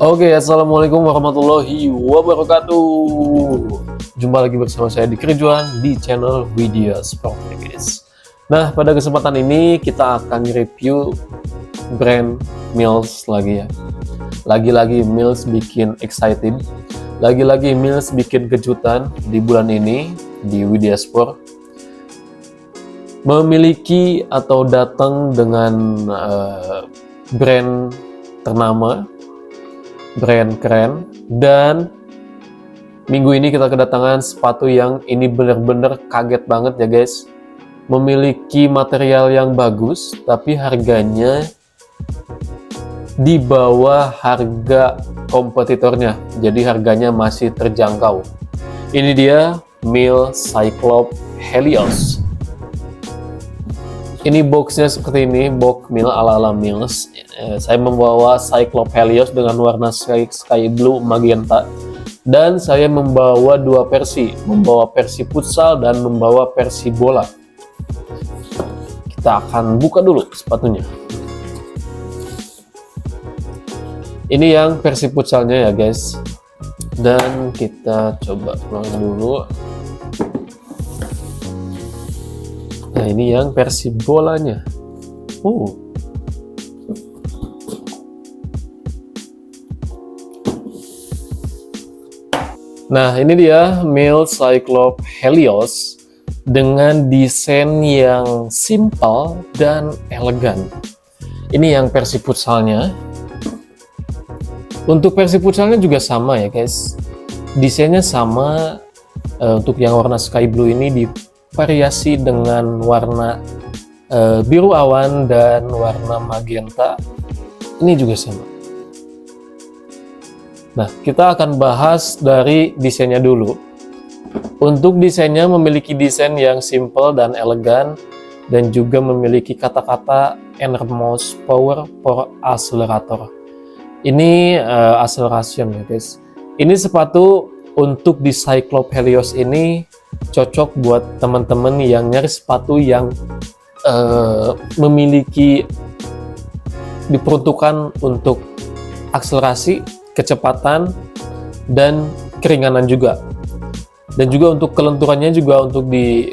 Oke, assalamualaikum warahmatullahi wabarakatuh. Jumpa lagi bersama saya di Kerijuan di channel Widya Sport, guys. Nah, pada kesempatan ini kita akan review brand Mills lagi ya. Lagi-lagi Mills bikin excited, lagi-lagi Mills bikin kejutan di bulan ini di Widya Sport. Memiliki atau datang dengan brand ternama, brand keren, dan minggu ini kita kedatangan sepatu yang ini bener-bener kaget banget ya guys. Memiliki material yang bagus tapi harganya di bawah harga kompetitornya, jadi harganya masih terjangkau. Ini dia Mills Cyclops Helios. Ini boxnya seperti ini, box Mills ala-ala Mills. Saya membawa Cyclops Helios dengan warna sky blue magenta, dan saya membawa dua versi, membawa versi futsal dan membawa versi bola. Kita akan buka dulu sepatunya. Ini yang versi futsalnya ya guys, dan kita coba keluarin dulu. Nah, ini yang versi bolanya. Nah, ini dia Mills Cyclops Helios dengan desain yang simple dan elegan. Ini yang versi futsalnya. Untuk versi futsalnya juga sama ya guys. Desainnya sama. Untuk yang warna sky blue ini divariasi dengan warna biru awan dan warna magenta. Ini juga sama. Nah, kita akan bahas dari desainnya dulu. Untuk desainnya memiliki desain yang simple dan elegan, dan juga memiliki kata-kata Enermos Power for Accelerator. Ini acceleration ya guys. Ini sepatu untuk di Cyclops Helios ini cocok buat teman-teman yang nyari sepatu yang memiliki diperuntukkan untuk akselerasi, kecepatan, dan keringanan juga. Dan juga untuk kelenturannya juga untuk di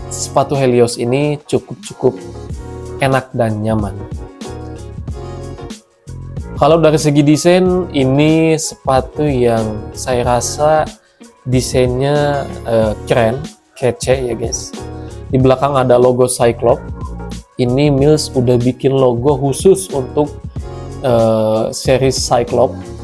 sepatu Helios ini cukup enak dan nyaman. Kalau dari segi desain, ini sepatu yang saya rasa desainnya keren, kece ya guys. Di belakang ada logo Cyclops. Ini Mills udah bikin logo khusus untuk series Cyclops.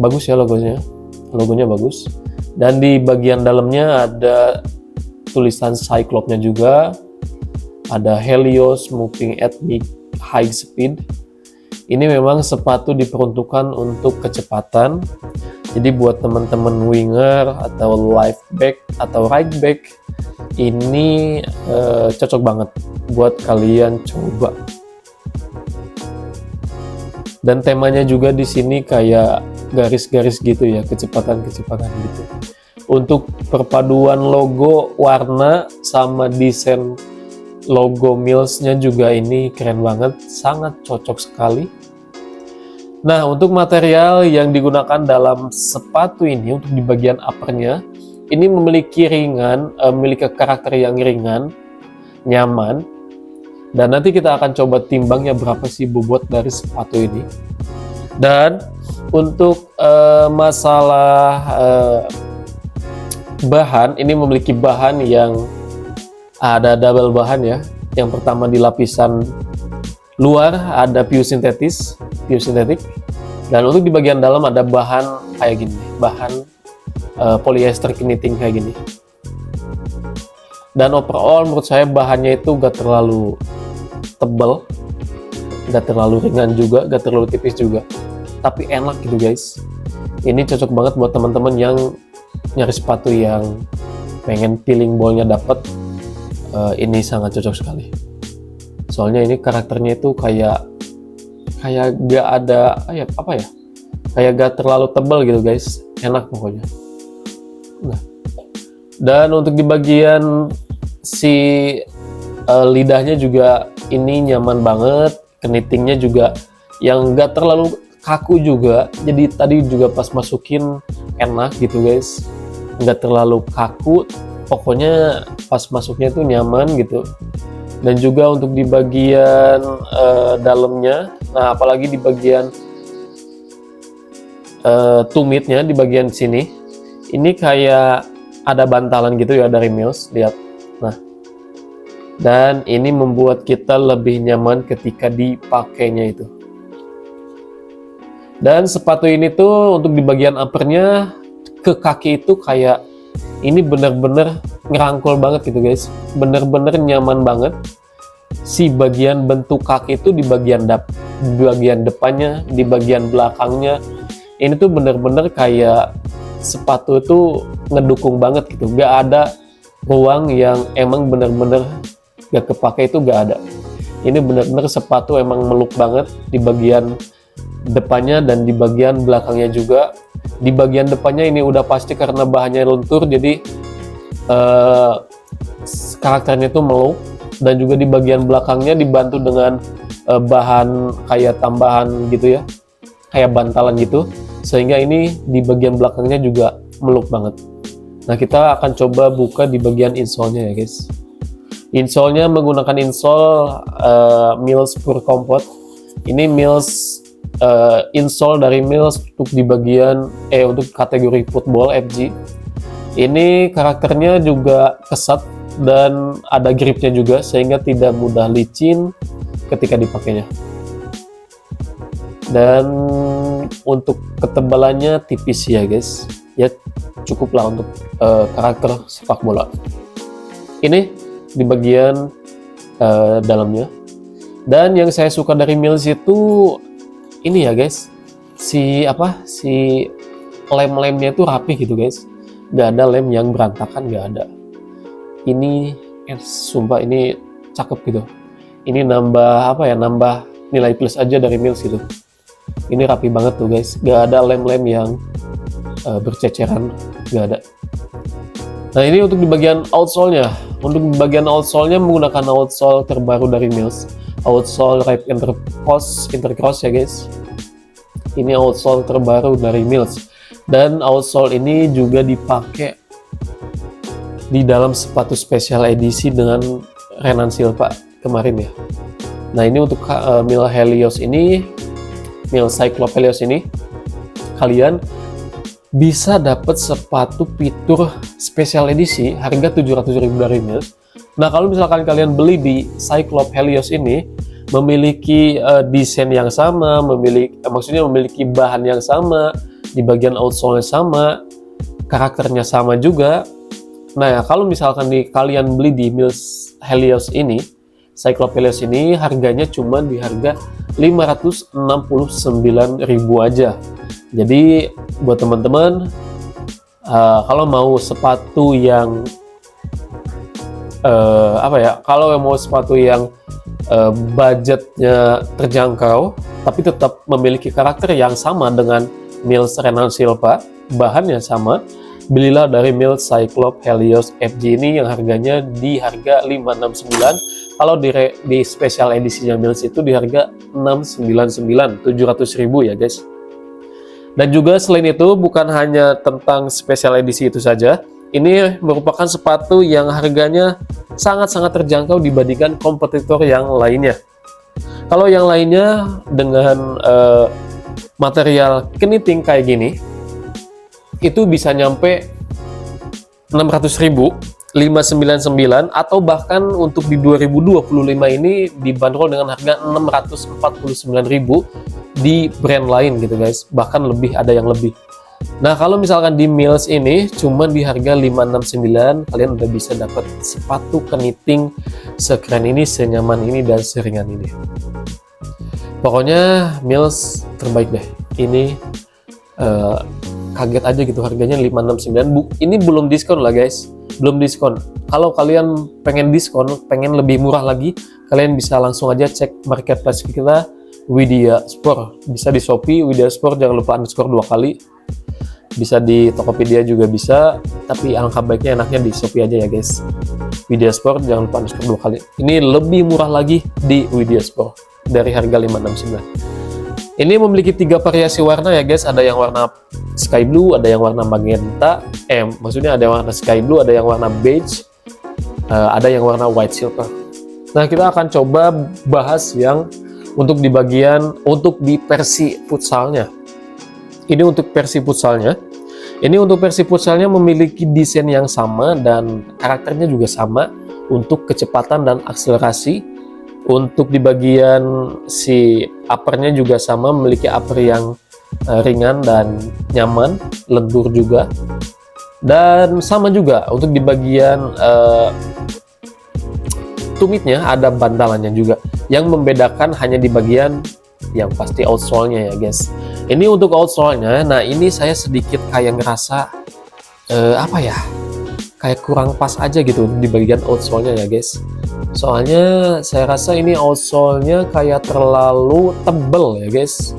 Bagus ya logonya bagus. Dan di bagian dalamnya ada tulisan Cyclops-nya juga. Ada Helios moving at high speed. Ini memang sepatu diperuntukkan untuk kecepatan. Jadi buat teman-teman winger atau left back atau right back, ini cocok banget buat kalian coba. Dan temanya juga di sini kayak garis-garis gitu ya, kecepatan-kecepatan gitu. Untuk perpaduan logo warna sama desain logo Mills-nya juga ini keren banget, sangat cocok sekali. Nah, untuk material yang digunakan dalam sepatu ini, untuk di bagian uppernya, ini memiliki memiliki karakter yang ringan, nyaman. Dan nanti kita akan coba timbangnya berapa sih bobot dari sepatu ini. Dan untuk masalah bahan, ini memiliki bahan yang ada double bahan ya. Yang pertama di lapisan luar ada pure sintetik, dan untuk di bagian dalam ada bahan kayak gini, bahan polyester knitting kayak gini. Dan overall menurut saya bahannya itu gak terlalu tebal, gak terlalu ringan juga, gak terlalu tipis juga, tapi enak gitu guys. Ini cocok banget buat teman-teman yang nyari sepatu yang pengen feeling ballnya dapet. Ini sangat cocok sekali. Soalnya ini karakternya itu kayak gak ada kayak gak terlalu tebal gitu guys. Enak pokoknya. Nah, dan untuk di bagian si lidahnya juga ini nyaman banget. Knitingnya juga yang gak terlalu kaku juga, jadi tadi juga pas masukin enak gitu guys, nggak terlalu kaku, pokoknya pas masuknya itu nyaman gitu. Dan juga untuk di bagian dalamnya, nah apalagi di bagian tumitnya, di bagian sini ini kayak ada bantalan gitu ya dari Mills, lihat. Nah, dan ini membuat kita lebih nyaman ketika dipakainya itu. Dan sepatu ini tuh untuk di bagian uppernya ke kaki itu kayak ini bener-bener ngerangkul banget gitu guys, bener-bener nyaman banget. Si bagian bentuk kaki itu di bagian depannya, di bagian belakangnya, ini tuh bener-bener kayak sepatu itu ngedukung banget gitu, gak ada ruang yang emang bener-bener gak kepake, itu gak ada. Ini bener-bener sepatu emang meluk banget di bagian depannya dan di bagian belakangnya juga. Di bagian depannya ini udah pasti karena bahannya lentur, jadi karakternya itu meluk. Dan juga di bagian belakangnya dibantu dengan bahan kayak tambahan gitu ya, kayak bantalan gitu, sehingga ini di bagian belakangnya juga meluk banget. Nah, kita akan coba buka di bagian insole-nya ya guys. Insole-nya menggunakan insole Mills Pure Comfort. Ini Mills insole dari Mills untuk di bagian untuk kategori football FG. Ini karakternya juga kesat dan ada gripnya juga, sehingga tidak mudah licin ketika dipakainya. Dan untuk ketebalannya tipis ya guys, ya cukuplah untuk karakter sepak bola. Ini di bagian dalamnya. Dan yang saya suka dari Mills itu ini ya guys, si lem-lemnya itu rapi gitu guys, gak ada lem yang berantakan, gak ada. Ini sumpah ini cakep gitu. Ini nambah nambah nilai plus aja dari Mills gitu. Ini rapi banget tuh guys, gak ada lem-lem yang berceceran, gak ada. Nah, ini untuk di bagian outsole-nya. Untuk di bagian outsole-nya menggunakan outsole terbaru dari Mills, outsole Ride Intercross ya guys. Ini outsole terbaru dari Mills, dan outsole ini juga dipakai di dalam sepatu spesial edisi dengan Renan Silva kemarin ya. Nah, ini untuk Mills Helios ini, Mills Cyclops Helios ini, kalian bisa dapat sepatu fitur spesial edisi harga 700.000 dari Mills. Nah, kalau misalkan kalian beli di Cyclops Helios ini, memiliki desain yang sama, memiliki bahan yang sama, di bagian outsole-nya sama, karakternya sama juga. Nah, kalau misalkan kalian beli di Mills Helios ini, Cyclops Helios ini harganya cuma di harga 569.000 aja. Jadi buat teman-teman kalau mau sepatu yang budgetnya terjangkau tapi tetap memiliki karakter yang sama dengan Mills Renan Silva, bahannya sama, belilah dari Mills Cyclops Helios FG ini yang harganya di harga 569. Kalau di special edisinya Mills itu di harga 699, 700.000 ya guys. Dan juga selain itu bukan hanya tentang special edisi itu saja, ini merupakan sepatu yang harganya sangat-sangat terjangkau dibandingkan kompetitor yang lainnya. Kalau yang lainnya dengan material knitting kayak gini, itu bisa nyampe 600.000, 599, atau bahkan untuk di 2025 ini dibanderol dengan harga 649.000 di brand lain gitu guys, bahkan lebih, ada yang lebih. Nah, kalau misalkan di Mills ini cuma di harga 569, kalian udah bisa dapat sepatu knitting sekeren ini, senyaman ini, dan seringan ini. Pokoknya Mills terbaik deh. Ini kaget aja gitu harganya 569. Ini belum diskon lah guys, belum diskon. Kalau kalian pengen diskon, pengen lebih murah lagi, kalian bisa langsung aja cek marketplace kita, Widya Sport. Bisa di Shopee Widya Sport, jangan lupa underscore 2 kali. Bisa di Tokopedia juga bisa, tapi alangkah baiknya enaknya di Shopee aja ya guys. Widya Sport, jangan lupa underscore 2 kali. Ini lebih murah lagi di Widya Sport dari harga 569. Ini memiliki 3 variasi warna ya guys, ada yang warna sky blue, ada yang warna magenta, maksudnya ada yang warna sky blue, ada yang warna beige, ada yang warna white silver. Nah, kita akan coba bahas yang untuk di versi futsalnya. Ini untuk versi futsalnya. Ini untuk versi futsalnya memiliki desain yang sama dan karakternya juga sama untuk kecepatan dan akselerasi. Untuk di bagian si uppernya juga sama, memiliki upper yang ringan dan nyaman, lentur juga. Dan sama juga untuk di bagian tumitnya ada bantalannya juga. Yang membedakan hanya di bagian yang pasti outsole-nya ya guys. Ini untuk outsole-nya, nah ini saya sedikit kayak ngerasa apa ya, kayak kurang pas aja gitu di bagian outsole-nya ya guys. Soalnya saya rasa ini outsole-nya kayak terlalu tebel ya guys,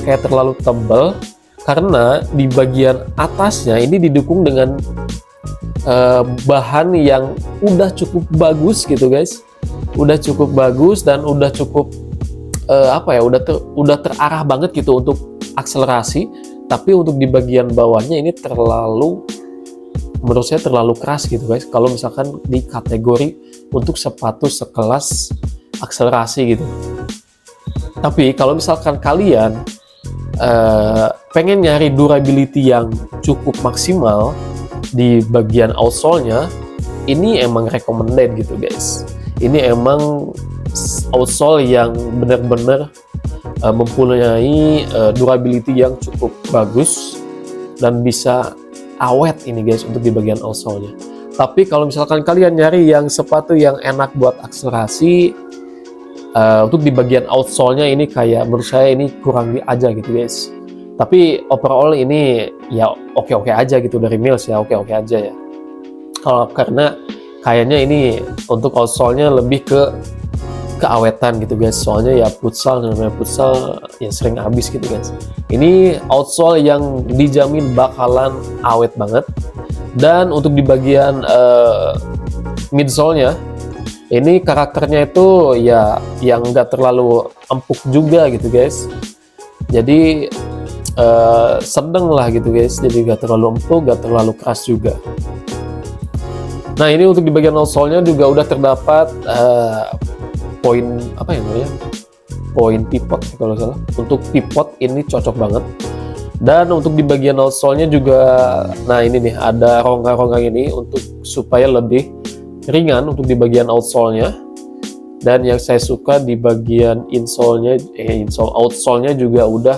kayak terlalu tebel karena di bagian atasnya ini didukung dengan bahan yang udah cukup bagus gitu guys, udah cukup bagus dan udah cukup apa ya, udah terarah banget gitu untuk akselerasi. Tapi untuk di bagian bawahnya ini menurut saya terlalu keras gitu guys, kalau misalkan di kategori untuk sepatu sekelas akselerasi gitu. Tapi kalau misalkan kalian pengen nyari durability yang cukup maksimal di bagian outsole-nya, ini emang recommended gitu guys. Ini emang outsole yang benar-benar mempunyai durability yang cukup bagus dan bisa awet ini guys untuk di bagian outsole-nya. Tapi kalau misalkan kalian nyari yang sepatu yang enak buat akselerasi, untuk di bagian outsole-nya ini kayak menurut saya ini kurang aja gitu guys. Tapi overall ini ya oke-oke aja gitu dari Mills ya, oke-oke aja ya. Karena kayaknya ini untuk outsole-nya lebih ke keawetan gitu guys. Soalnya ya futsal, namanya futsal ya sering habis gitu guys. Ini outsole yang dijamin bakalan awet banget. Dan untuk di bagian midsole-nya, ini karakternya itu ya yang nggak terlalu empuk juga gitu guys. Jadi sedang lah gitu guys. Jadi nggak terlalu empuk, nggak terlalu keras juga. Nah, ini untuk di bagian outsole-nya juga udah terdapat poin apa ya namanya? Poin pivot kalau salah. Untuk pivot ini cocok banget. Dan untuk di bagian outsole-nya juga, nah ini nih ada rongga-rongga ini untuk supaya lebih ringan untuk di bagian outsole-nya. Dan yang saya suka di bagian insole-nya, outsole-nya juga udah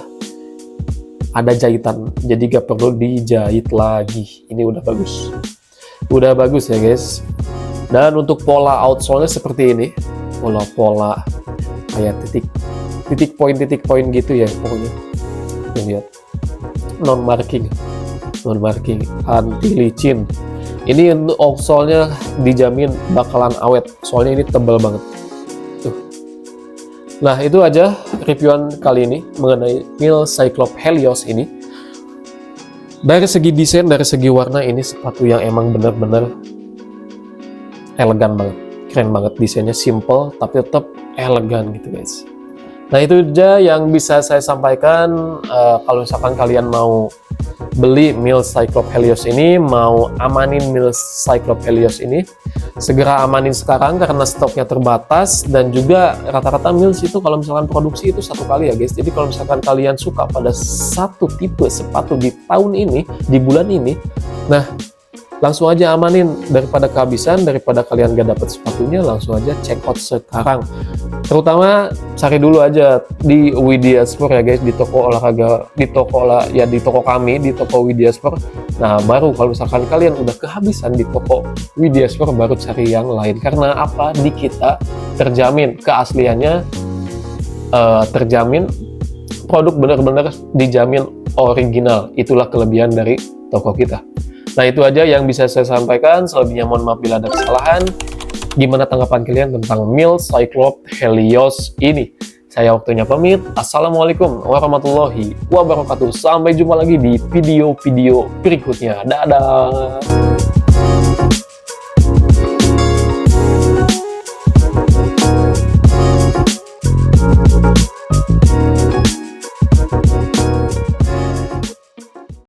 ada jahitan, jadi gak perlu dijahit lagi. Ini udah bagus ya guys. Dan untuk pola outsole-nya seperti ini, pola kayak titik poin gitu ya pokoknya. Lihat, non marking anti licin. Ini untuk outsole-nya dijamin bakalan awet, soalnya ini tebal banget tuh. Nah, itu aja reviewan kali ini mengenai Mills Cyclops Helios ini. Dari segi desain, dari segi warna, ini sepatu yang emang bener-bener elegan banget, keren banget. Desainnya simple tapi tetap elegan gitu guys. Nah, itu aja yang bisa saya sampaikan. Kalau misalkan kalian mau beli Mills Cyclops Helios ini, mau amanin Mills Cyclops Helios ini, segera amanin sekarang karena stoknya terbatas. Dan juga rata-rata Mills itu kalau misalkan produksi itu 1 kali ya guys. Jadi kalau misalkan kalian suka pada satu tipe sepatu di tahun ini, di bulan ini, nah langsung aja amanin daripada kehabisan, daripada kalian gak dapet sepatunya, langsung aja check out sekarang. Terutama cari dulu aja di Widya Sport ya guys, di toko olahraga, di toko kami, di toko Widya Sport. Nah, baru kalau misalkan kalian udah kehabisan di toko Widya Sport, baru cari yang lain. Karena apa? Di kita terjamin keasliannya, terjamin produk benar-benar dijamin original. Itulah kelebihan dari toko kita. Nah, itu aja yang bisa saya sampaikan. Selebihnya mohon maaf bila ada kesalahan. Gimana tanggapan kalian tentang Mills Cyclops Helios ini? Saya waktunya pamit. Assalamualaikum warahmatullahi wabarakatuh. Sampai jumpa lagi di video-video berikutnya. Dadah!